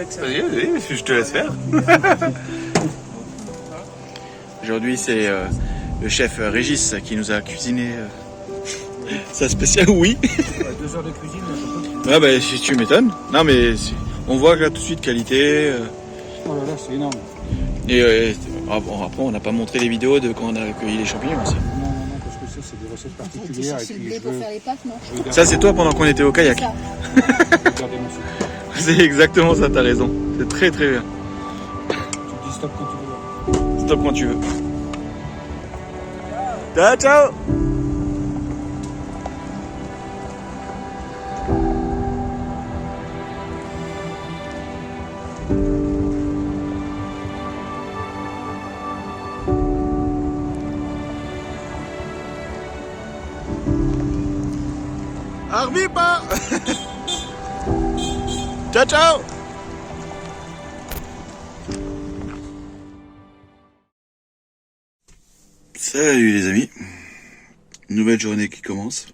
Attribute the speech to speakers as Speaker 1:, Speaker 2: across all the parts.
Speaker 1: Vas-y, je te laisse faire. Aujourd'hui, c'est le chef Régis qui nous a cuisiné sa spéciale. Oui.
Speaker 2: 2 heures de cuisine, je peux.
Speaker 1: Ah bah, si tu m'étonnes. Non, mais on voit que là tout de suite qualité.
Speaker 2: Oh là là, c'est énorme.
Speaker 1: Et bon, après, on n'a pas montré les vidéos de quand on a cueilli les champignons aussi.
Speaker 2: Non, parce que ça, c'est des recettes particulières. Et
Speaker 3: C'est le
Speaker 2: puis,
Speaker 3: blé pour faire les pâtes, non?
Speaker 1: Ça, c'est toi pendant qu'on était au kayak.
Speaker 3: Ça.
Speaker 2: Regardez mon sucre.
Speaker 1: C'est exactement ça, t'as raison. C'est très très bien.
Speaker 2: Tu te dis stop quand tu veux.
Speaker 1: Stop quand tu veux. Ciao, ciao. Arriba. Ciao, ciao. Salut les amis, nouvelle journée qui commence.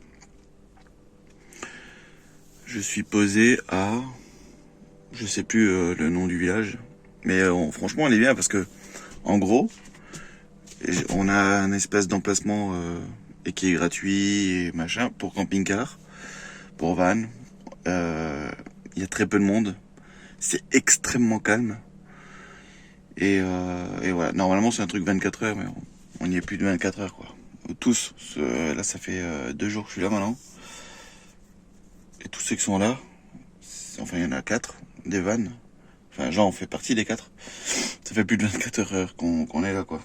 Speaker 1: Je suis posé à, je sais plus le nom du village, mais franchement elle est bien parce que en gros on a un espèce d'emplacement et qui est gratuit et machin pour camping-car, pour van. Il y a très peu de monde, c'est extrêmement calme et voilà. Normalement c'est un truc 24 heures mais on n'y est plus de 24 heures quoi. Tous, là ça fait 2 jours que je suis là maintenant. Et tous ceux qui sont là, enfin il y en a 4, des vannes. Enfin genre on fait partie des 4. Ça fait plus de 24 heures qu'on est là quoi.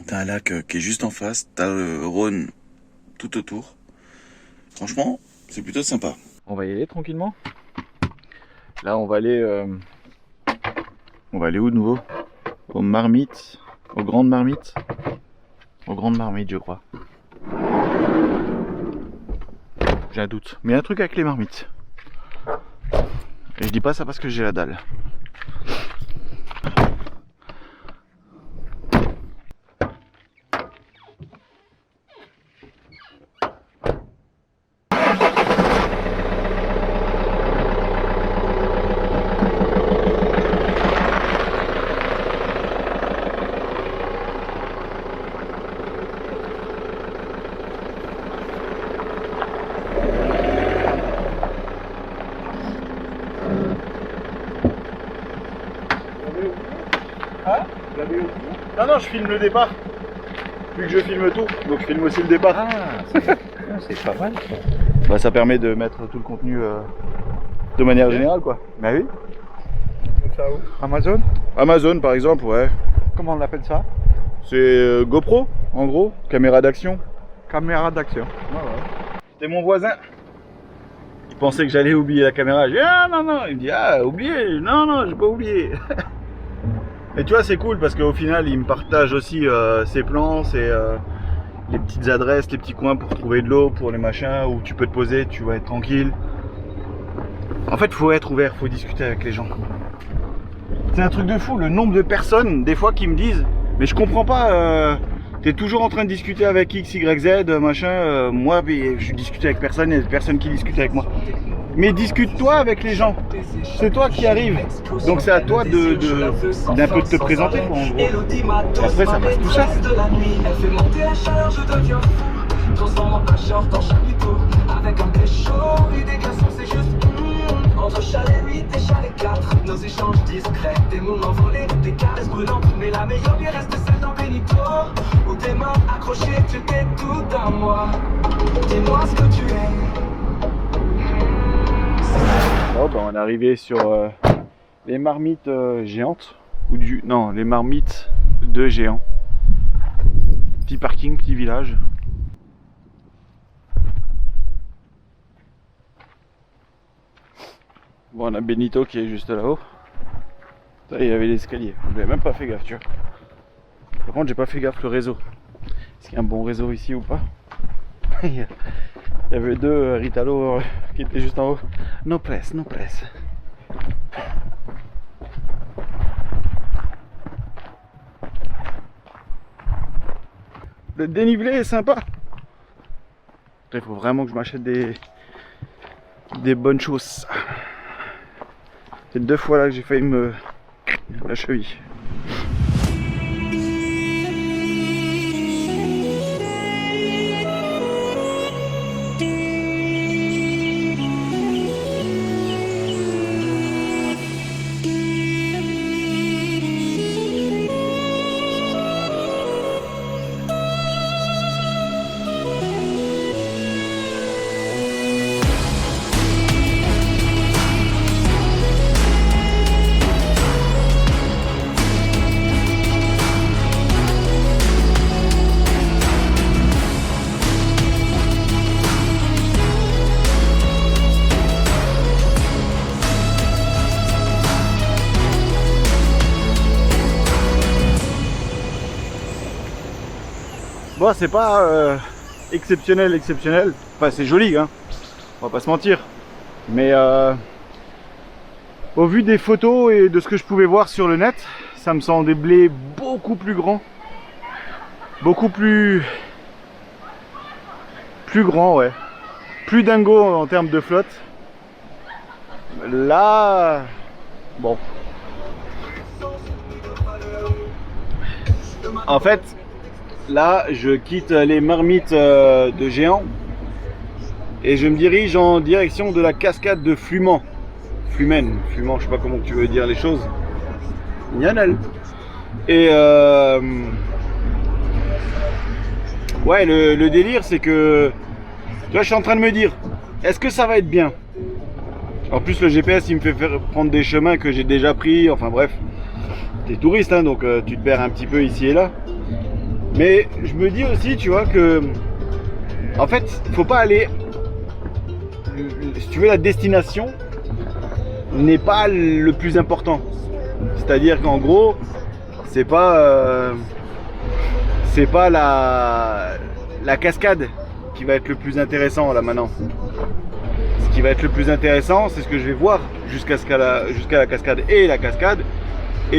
Speaker 1: T'as un lac qui est juste en face, t'as le Rhône tout autour. Franchement, c'est plutôt sympa. On va y aller tranquillement. Là on va aller où de nouveau? Aux marmites. Aux grandes marmites. Aux grandes marmites, je crois. J'ai un doute. Mais il y a un truc avec les marmites. Et je dis pas ça parce que j'ai la dalle. Non, je filme le départ. Vu que je filme tout, donc je filme aussi le départ.
Speaker 2: Ah, c'est pas mal.
Speaker 1: Bah, ça permet de mettre tout le contenu de manière générale, quoi. Bah oui.
Speaker 2: Ça où? Amazon?
Speaker 1: Amazon, par exemple, ouais.
Speaker 2: Comment on appelle ça?
Speaker 1: C'est GoPro, en gros, caméra d'action.
Speaker 2: Caméra d'action.
Speaker 1: Ah ouais. C'était mon voisin. Il pensait que j'allais oublier la caméra. Je dis, ah non. Il me dit, ah, oublié. Non, j'ai pas oublié. Et tu vois, c'est cool parce qu'au final, il me partage aussi ses plans, les petites adresses, les petits coins pour trouver de l'eau, pour les machins, où tu peux te poser, tu vas être tranquille. En fait, faut être ouvert, faut discuter avec les gens. C'est un truc de fou, le nombre de personnes, des fois, qui me disent, mais je comprends pas, t'es toujours en train de discuter avec X, Y, Z, machin, moi, je discute avec personne, il y a personne qui discute avec moi. Mais discute-toi avec les gens. C'est toi qui arrives. Donc c'est à toi d'un peu de te présenter quoi, en gros. Et après ça passe tout ça. Entre chalet 8 et chalet 4, nos échanges discrets, des moments volés, des caresses brûlantes, mais la meilleure lui reste celle dans Benito, où tes mains accrochées, tu étais tout à moi. Dis-moi ce que tu es. Oh, bah, on est arrivé sur les marmites géantes, non, les marmites de géants. Petit parking, petit village. Bon, on a Benito qui est juste là-haut. Il y avait l'escalier, je n'avais même pas fait gaffe, tu vois. Par contre, j'ai pas fait gaffe le réseau. Est-ce qu'il y a un bon réseau ici ou pas? Il y avait 2 Ritalo qui étaient juste en haut. No press. Le dénivelé est sympa. Il faut vraiment que je m'achète des bonnes choses. C'est 2 fois là que j'ai failli me... la cheville. Bon, c'est pas exceptionnel, enfin c'est joli, hein, on va pas se mentir, mais au vu des photos et de ce que je pouvais voir sur le net, ça me semblait beaucoup plus grand, beaucoup plus grand, ouais, plus dingo en termes de flotte. Là, bon, en fait, là, je quitte les marmites de géant et je me dirige en direction de la cascade de Flumen, je sais pas comment tu veux dire les choses. Nyanel. Et ouais, le délire, c'est que tu vois, je suis en train de me dire, est-ce que ça va être bien? En plus, le GPS, il me fait prendre des chemins que j'ai déjà pris. Enfin bref, t'es touriste, hein, donc tu te perds un petit peu ici et là. Mais je me dis aussi, tu vois, que en fait, il faut pas aller, si tu veux, la destination n'est pas le plus important. C'est-à-dire qu'en gros, c'est pas la cascade qui va être le plus intéressant là maintenant. Ce qui va être le plus intéressant, c'est ce que je vais voir jusqu'à la cascade et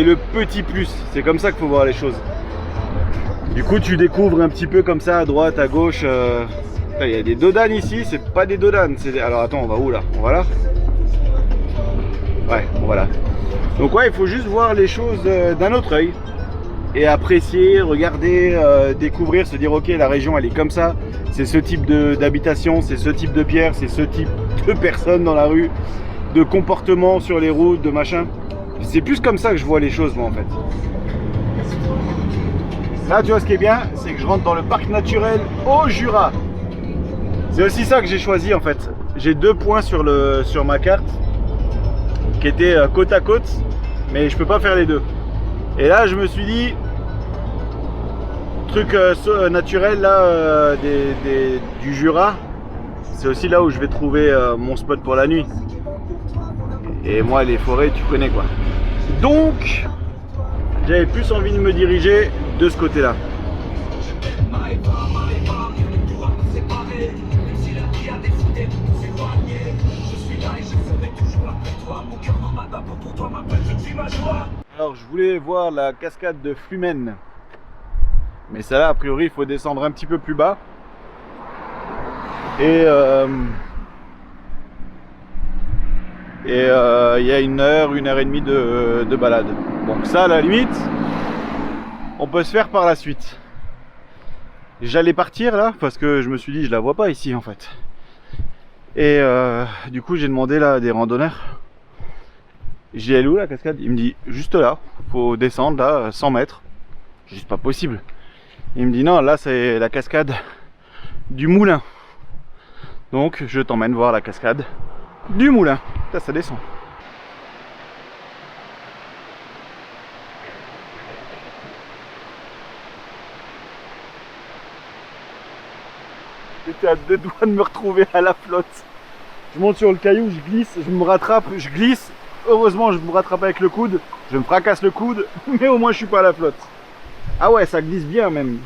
Speaker 1: le petit plus. C'est comme ça qu'il faut voir les choses. Du coup, tu découvres un petit peu comme ça, à droite, à gauche. Il y a des dodanes ici, c'est pas des dodanes. Alors attends, on va où là? On va là? Ouais, on va là. Donc ouais, il faut juste voir les choses d'un autre œil. Et apprécier, regarder, découvrir, se dire ok, la région elle est comme ça. C'est ce type d'habitation, c'est ce type de pierre, c'est ce type de personnes dans la rue, de comportement sur les routes, de machin. C'est plus comme ça que je vois les choses moi en fait. Là, tu vois, ce qui est bien, c'est que je rentre dans le parc naturel au Jura. C'est aussi ça que j'ai choisi en fait. J'ai 2 points sur ma carte qui étaient côte à côte, mais je peux pas faire les deux. Et là, je me suis dit, truc naturel là du Jura, c'est aussi là où je vais trouver mon spot pour la nuit. Et moi, les forêts, tu connais quoi. Donc, j'avais plus envie de me diriger de ce côté-là. Alors je voulais voir la cascade de Flumen, mais celle-là a priori il faut descendre un petit peu plus bas. Et il y a 1 heure et demie de balade. Donc ça à la limite on peut se faire par la suite. J'allais partir là parce que je me suis dit je la vois pas ici en fait. Et du coup j'ai demandé là à des randonneurs. J'ai elle où la cascade? Il me dit juste là, faut descendre là 100 mètres. Je dis c'est pas possible. Il me dit non, là c'est la cascade du moulin. Donc je t'emmène voir la cascade du moulin. Ça descend. J'étais à 2 doigts de me retrouver à la flotte. Je monte sur le caillou, je glisse, je me rattrape, je glisse. Heureusement je me rattrape avec le coude. Je me fracasse le coude, mais au moins je suis pas à la flotte. Ah ouais, ça glisse bien même.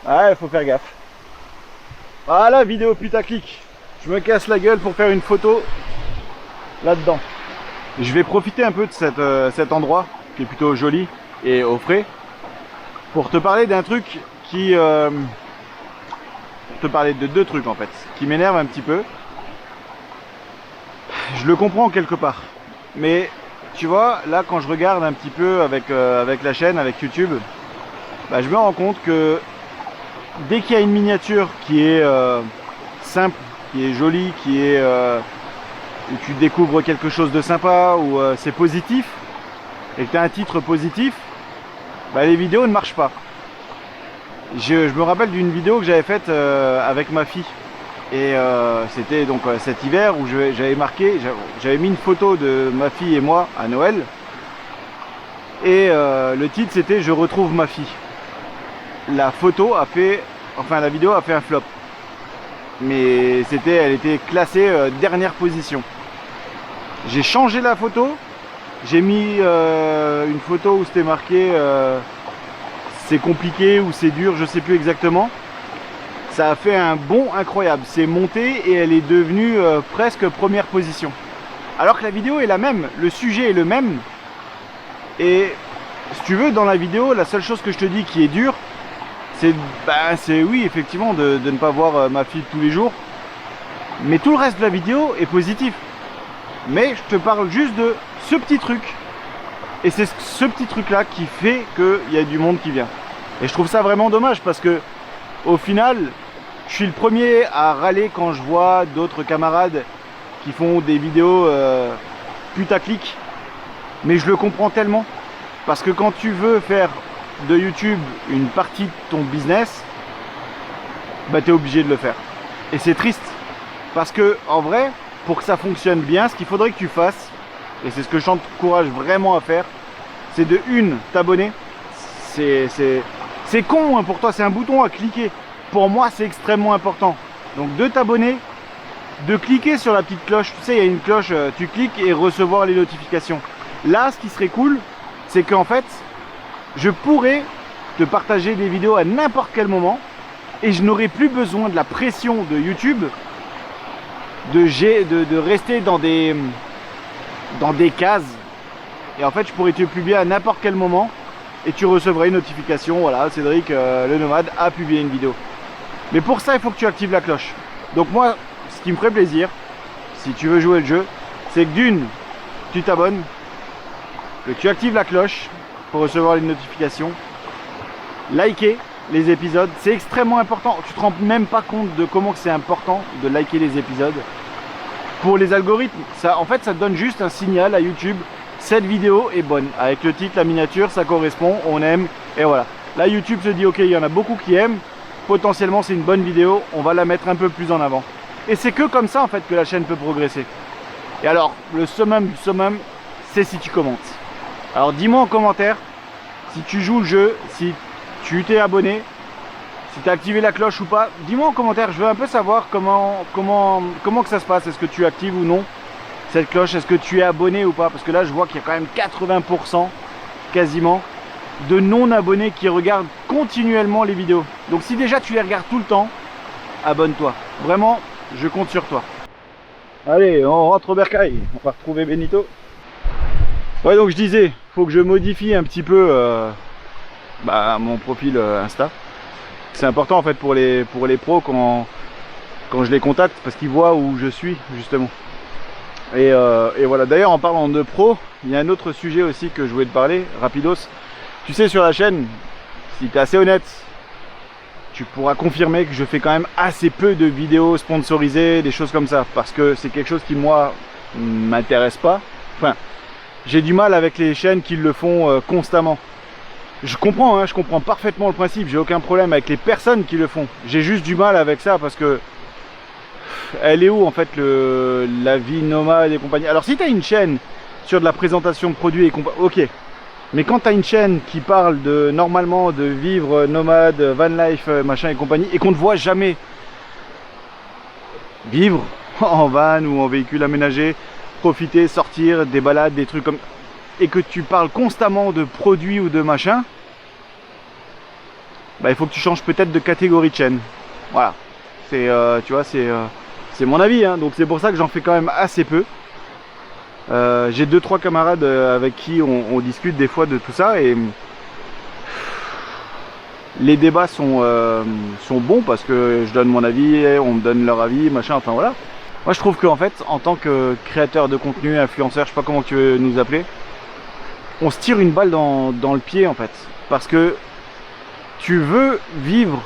Speaker 1: Ouais, faut faire gaffe. Voilà, vidéo putaclic. Je me casse la gueule pour faire une photo là-dedans. Je vais profiter un peu de cet endroit qui est plutôt joli et au frais pour te parler d'un truc qui... te parler de 2 trucs en fait qui m'énervent un petit peu.
Speaker 3: je le comprends quelque part. Mais tu vois, là quand je regarde un petit peu avec la chaîne, avec YouTube, bah, je me rends compte que dès qu'il y a une miniature qui est simple, qui est jolie, qui est où tu découvres quelque chose de sympa, où c'est positif, et que tu as un titre positif, bah, les vidéos ne marchent pas. Je me rappelle d'une vidéo que j'avais faite avec ma fille. Et c'était donc cet hiver où j'avais mis une photo de ma fille et moi à Noël. Et le titre c'était Je retrouve ma fille. La vidéo a fait un flop. Mais elle était classée dernière position. J'ai changé la photo. J'ai mis une photo où c'était marqué c'est compliqué ou c'est dur, je sais plus exactement. Ça a fait un bond incroyable, c'est monté et elle est devenue presque première position. Alors que la vidéo est la même, le sujet est le même. Et si tu veux, dans la vidéo, la seule chose que je te dis qui est dure, c'est oui, effectivement, de ne pas voir ma fille tous les jours. Mais tout le reste de la vidéo est positif. Mais je te parle juste de ce petit truc. Et c'est ce petit truc-là qui fait qu'il y a du monde qui vient. Et je trouve ça vraiment dommage parce que, au final, je suis le premier à râler quand je vois d'autres camarades qui font des vidéos putaclic. Mais je le comprends tellement. Parce que quand tu veux faire de YouTube une partie de ton business, bah tu es obligé de le faire. Et c'est triste. Parce que en vrai, pour que ça fonctionne bien, ce qu'il faudrait que tu fasses, et c'est ce que je t'encourage vraiment à faire, c'est de t'abonner. C'est con hein, pour toi, c'est un bouton à cliquer. Pour moi, c'est extrêmement important. Donc de t'abonner, de cliquer sur la petite cloche. Tu sais, il y a une cloche, tu cliques et recevoir les notifications. Là, ce qui serait cool, c'est qu'en fait, je pourrais te partager des vidéos à n'importe quel moment et je n'aurai plus besoin de la pression de YouTube de rester dans des cases. Et en fait, je pourrais te publier à n'importe quel moment et tu recevrais une notification. Voilà, Cédric, le nomade, a publié une vidéo. Mais pour ça, il faut que tu actives la cloche. Donc moi, ce qui me ferait plaisir, si tu veux jouer le jeu, c'est que d'une, tu t'abonnes, que tu actives la cloche pour recevoir les notifications, liker les épisodes, c'est extrêmement important. Tu te rends même pas compte de comment c'est important de liker les épisodes. Pour les algorithmes, en fait, ça te donne juste un signal à YouTube. Cette vidéo est bonne. Avec le titre, la miniature, ça correspond, on aime, et voilà. Là, YouTube se dit, ok, il y en a beaucoup qui aiment. Potentiellement, c'est une bonne vidéo, on va la mettre un peu plus en avant. Et c'est que comme ça, en fait, que la chaîne peut progresser. Et alors, le summum du summum, c'est si tu commentes. Alors, dis-moi en commentaire si tu joues le jeu, si tu t'es abonné, si tu as activé la cloche ou pas. Dis-moi en commentaire, je veux un peu savoir comment que ça se passe. Est-ce que tu actives ou non cette cloche? Est-ce que tu es abonné ou pas? Parce que là, je vois qu'il y a quand même 80% quasiment de non-abonnés qui regardent continuellement les vidéos. Donc si déjà tu les regardes tout le temps, abonne-toi. Vraiment, je compte sur toi. Allez, on rentre au bercail. On va retrouver Benito. Ouais, donc je disais, faut que je modifie un petit peu mon profil Insta. C'est important en fait pour les pros quand je les contacte parce qu'ils voient où je suis justement. Et voilà, d'ailleurs en parlant de pro, il y a un autre sujet aussi que je voulais te parler, rapidos. Tu sais, sur la chaîne, si tu es assez honnête, tu pourras confirmer que je fais quand même assez peu de vidéos sponsorisées, des choses comme ça, parce que c'est quelque chose qui moi m'intéresse pas. Enfin, j'ai du mal avec les chaînes qui le font constamment. Je comprends parfaitement le principe, j'ai aucun problème avec les personnes qui le font. J'ai juste du mal avec ça parce que elle est où en fait la vie nomade et compagnie. Alors si tu as une chaîne sur de la présentation de produits et compagnie, ok. Mais quand tu as une chaîne qui parle normalement de vivre nomade, van life, machin et compagnie, et qu'on ne voit jamais vivre en van ou en véhicule aménagé, profiter, sortir, des balades, des trucs comme... et que tu parles constamment de produits ou de machin, bah, il faut que tu changes peut-être de catégorie de chaîne. Voilà. C'est tu vois, c'est mon avis, hein. Donc c'est pour ça que j'en fais quand même assez peu. J'ai 2-3 camarades avec qui on discute des fois de tout ça et les débats sont bons parce que je donne mon avis, on me donne leur avis, machin, enfin voilà. Moi je trouve qu'en fait, en tant que créateur de contenu, influenceur, je sais pas comment tu veux nous appeler, on se tire une balle dans le pied en fait. Parce que tu veux vivre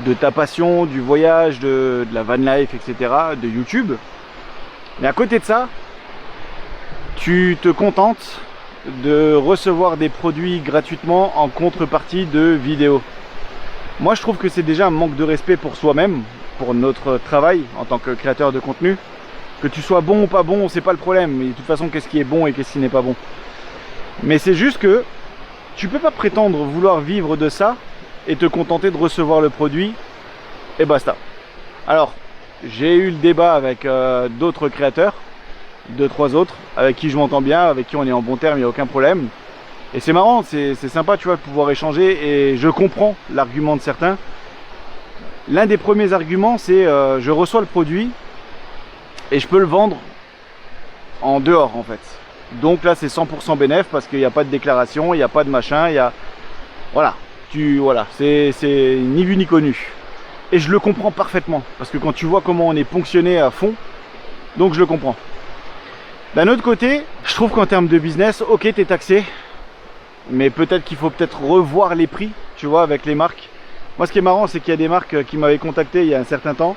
Speaker 3: de ta passion, du voyage, de la van life, etc., de YouTube. Mais à côté de ça, tu te contentes de recevoir des produits gratuitement en contrepartie de vidéos. Moi je trouve que c'est déjà un manque de respect pour soi-même, pour notre travail en tant que créateur de contenu. Que tu sois bon ou pas bon, c'est pas le problème. Mais de toute façon, qu'est-ce qui est bon et qu'est-ce qui n'est pas bon. Mais c'est juste que tu peux pas prétendre vouloir vivre de ça et te contenter de recevoir le produit et basta. Alors, j'ai eu le débat avec d'autres créateurs, 2-3 autres, avec qui je m'entends bien, avec qui on est en bon terme, il n'y a aucun problème. Et c'est marrant, c'est sympa, tu vois, de pouvoir échanger et je comprends l'argument de certains. L'un des premiers arguments, c'est je reçois le produit et je peux le vendre en dehors en fait. Donc là c'est 100% bénéf parce qu'il n'y a pas de déclaration, il n'y a pas de machin, il y a... Voilà, c'est ni vu ni connu. Et je le comprends parfaitement, parce que quand tu vois comment on est ponctionné à fond, donc je le comprends. D'un autre côté, je trouve qu'en termes de business, ok t'es taxé, mais peut-être qu'il faut revoir les prix, tu vois, avec les marques. Moi ce qui est marrant, c'est qu'il y a des marques qui m'avaient contacté il y a un certain temps.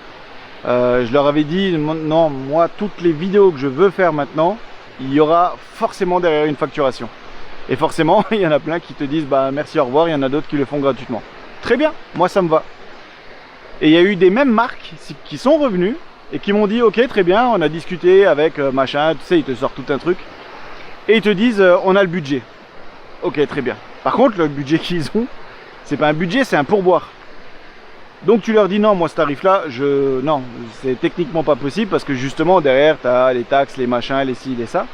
Speaker 3: Je leur avais dit, non, moi toutes les vidéos que je veux faire maintenant, il y aura forcément derrière une facturation. Et forcément, il y en a plein qui te disent bah merci, au revoir, il y en a d'autres qui le font gratuitement. Très bien, moi ça me va. Et il y a eu des mêmes marques qui sont revenues et qui m'ont dit ok très bien, on a discuté avec machin, tu sais, ils te sortent tout un truc. Et ils te disent on a le budget. Ok très bien. Par contre le budget qu'ils ont, c'est pas un budget, c'est un pourboire. Donc tu leur dis non, moi ce tarif là, non, c'est techniquement pas possible parce que justement derrière tu as les taxes, les machins, les ci, les ça.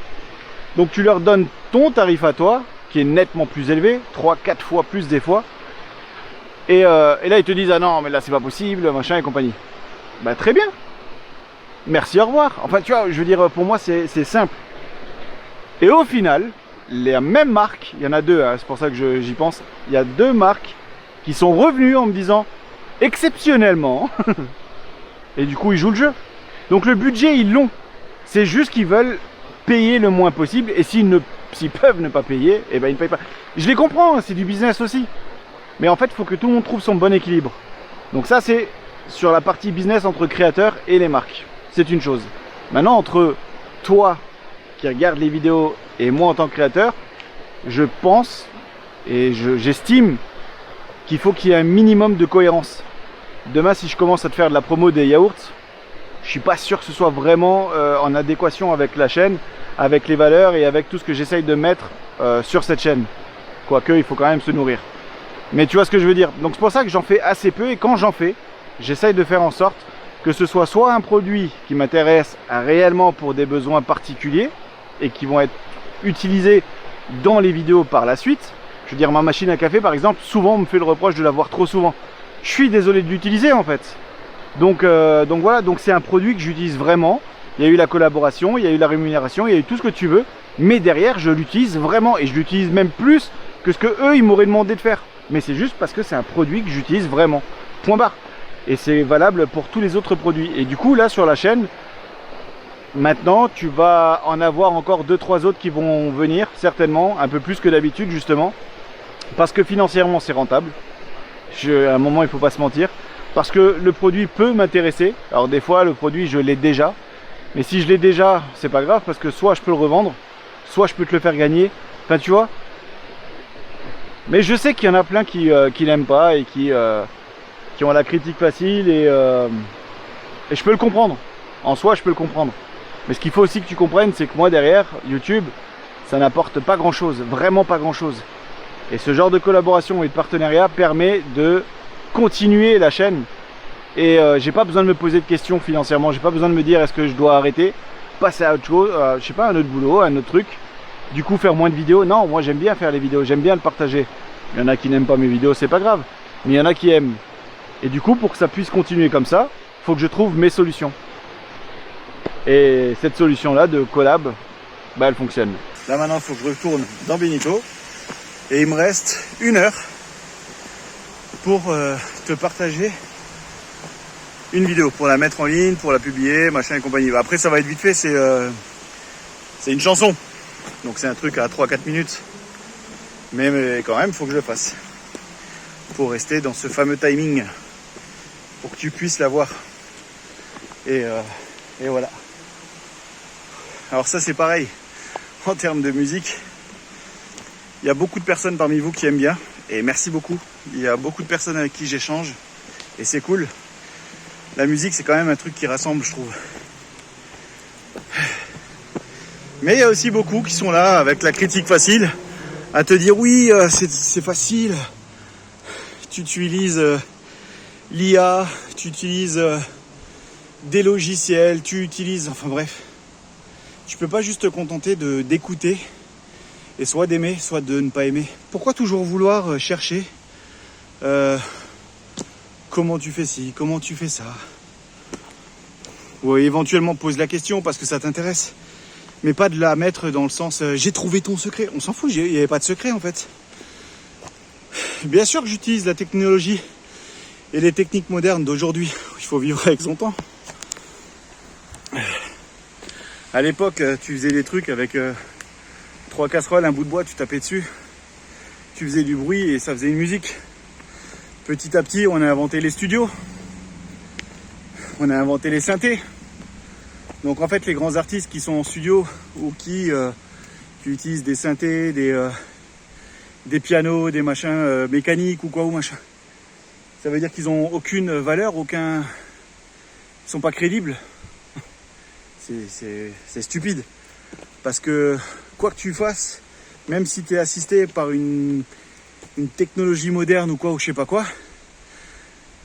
Speaker 3: Donc tu leur donnes ton tarif à toi, qui est nettement plus élevé, 3-4 fois plus des fois. Et là ils te disent ah non mais là c'est pas possible, machin et compagnie. Bah très bien. Merci, au revoir. Enfin tu vois, je veux dire, pour moi c'est simple. Et au final, les mêmes marques, il y en a deux, hein, c'est pour ça que j'y pense, il y a deux marques qui sont revenues en me disant exceptionnellement et du coup ils jouent le jeu. Donc le budget ils l'ont, c'est juste qu'ils veulent payer le moins possible et s'ils peuvent ne pas payer, et ben ils ne payent pas. Je les comprends, hein, c'est du business aussi, mais en fait il faut que tout le monde trouve son bon équilibre. Donc ça c'est sur la partie business entre créateurs et les marques, c'est une chose. Maintenant entre toi qui regarde les vidéos et moi en tant que créateur, je pense et j'estime qu'il faut qu'il y ait un minimum de cohérence. Demain si je commence à te faire de la promo des yaourts, je suis pas sûr que ce soit vraiment en adéquation avec la chaîne, avec les valeurs et avec tout ce que j'essaye de mettre sur cette chaîne. Quoique il faut quand même se nourrir. Mais tu vois ce que je veux dire. Donc c'est pour ça que j'en fais assez peu et quand j'en fais, j'essaye de faire en sorte que ce soit un produit qui m'intéresse réellement pour des besoins particuliers et qui vont être utilisés dans les vidéos par la suite. Je veux dire, ma machine à café par exemple, souvent on me fait le reproche de l'avoir trop souvent. Je suis désolé de l'utiliser en fait. Donc voilà, donc c'est un produit que j'utilise vraiment. Il y a eu la collaboration, il y a eu la rémunération, il y a eu tout ce que tu veux. Mais derrière, je l'utilise vraiment et je l'utilise même plus que ce que eux ils m'auraient demandé de faire. Mais c'est juste parce que c'est un produit que j'utilise vraiment. Point barre. Et c'est valable pour tous les autres produits. Et du coup là sur la chaîne, maintenant tu vas en avoir encore 2-3 autres qui vont venir, certainement, un peu plus que d'habitude justement. Parce que financièrement c'est rentable. À un moment il faut pas se mentir. Parce que le produit peut m'intéresser. Alors des fois le produit je l'ai déjà. Mais si je l'ai déjà, c'est pas grave parce que soit je peux le revendre, soit je peux te le faire gagner. Enfin tu vois. Mais je sais qu'il y en a plein qui n'aiment pas et qui ont la critique facile et je peux le comprendre. En soi je peux le comprendre. Mais ce qu'il faut aussi que tu comprennes, c'est que moi derrière, YouTube, ça n'apporte pas grand chose. Vraiment pas grand chose. Et ce genre de collaboration et de partenariat permet de continuer la chaîne. Et j'ai pas besoin de me poser de questions financièrement. J'ai pas besoin de me dire est-ce que je dois arrêter, passer à autre chose, je sais pas, un autre boulot, un autre truc. Du coup faire moins de vidéos. Non, moi j'aime bien faire les vidéos, j'aime bien le partager. Il y en a qui n'aiment pas mes vidéos, c'est pas grave. Mais il y en a qui aiment. Et du coup pour que ça puisse continuer comme ça, il faut que je trouve mes solutions. Et cette solution là de collab, bah elle fonctionne. Là maintenant il faut que je retourne dans Benico. Et il me reste 1 heure pour te partager une vidéo pour la mettre en ligne, pour la publier, machin et compagnie. Après, ça va être vite fait, c'est une chanson. Donc c'est un truc à 3-4 minutes. Mais quand même, il faut que je le fasse. Pour rester dans ce fameux timing. Pour que tu puisses la voir. Et voilà. Alors ça, c'est pareil. En termes de musique, il y a beaucoup de personnes parmi vous qui aiment bien. Et merci beaucoup. Il y a beaucoup de personnes avec qui j'échange. Et c'est cool. La musique, c'est quand même un truc qui rassemble, je trouve. Mais il y a aussi beaucoup qui sont là avec la critique facile. À te dire, oui, c'est facile. Tu utilises l'IA, tu utilises des logiciels, tu utilises... Enfin bref. Tu peux pas juste te contenter d'écouter et soit d'aimer, soit de ne pas aimer. Pourquoi toujours vouloir chercher comment tu fais ci, comment tu fais ça? Ou éventuellement pose la question parce que ça t'intéresse. Mais pas de la mettre dans le sens j'ai trouvé ton secret. On s'en fout, il n'y avait pas de secret en fait. Bien sûr que j'utilise la technologie et les techniques modernes d'aujourd'hui. Il faut vivre avec son temps. À l'époque, tu faisais des trucs avec 3 casseroles, un bout de bois, tu tapais dessus. Tu faisais du bruit et ça faisait une musique. Petit à petit, on a inventé les studios. On a inventé les synthés. Donc en fait, les grands artistes qui sont en studio ou qui utilisent des synthés, des pianos, des machins mécaniques ou quoi ou machin, ça veut dire qu'ils n'ont aucune valeur, ils sont pas crédibles. C'est stupide. Parce que quoi que tu fasses, même si tu es assisté par une technologie moderne ou quoi ou je sais pas quoi,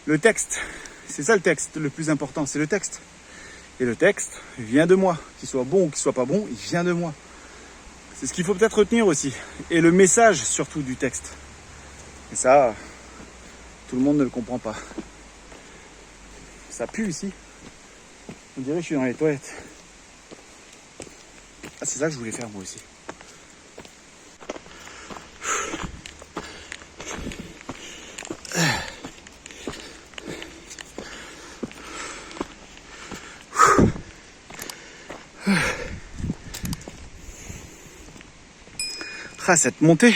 Speaker 3: le texte, c'est ça le texte, le plus important, c'est le texte. Et le texte vient de moi. Qu'il soit bon ou qu'il soit pas bon, il vient de moi. C'est ce qu'il faut peut-être retenir aussi. Et le message surtout du texte. Et ça, tout le monde ne le comprend pas. Ça pue ici. On dirait que je suis dans les toilettes. Ah, c'est ça que je voulais faire moi aussi. Ah, cette montée.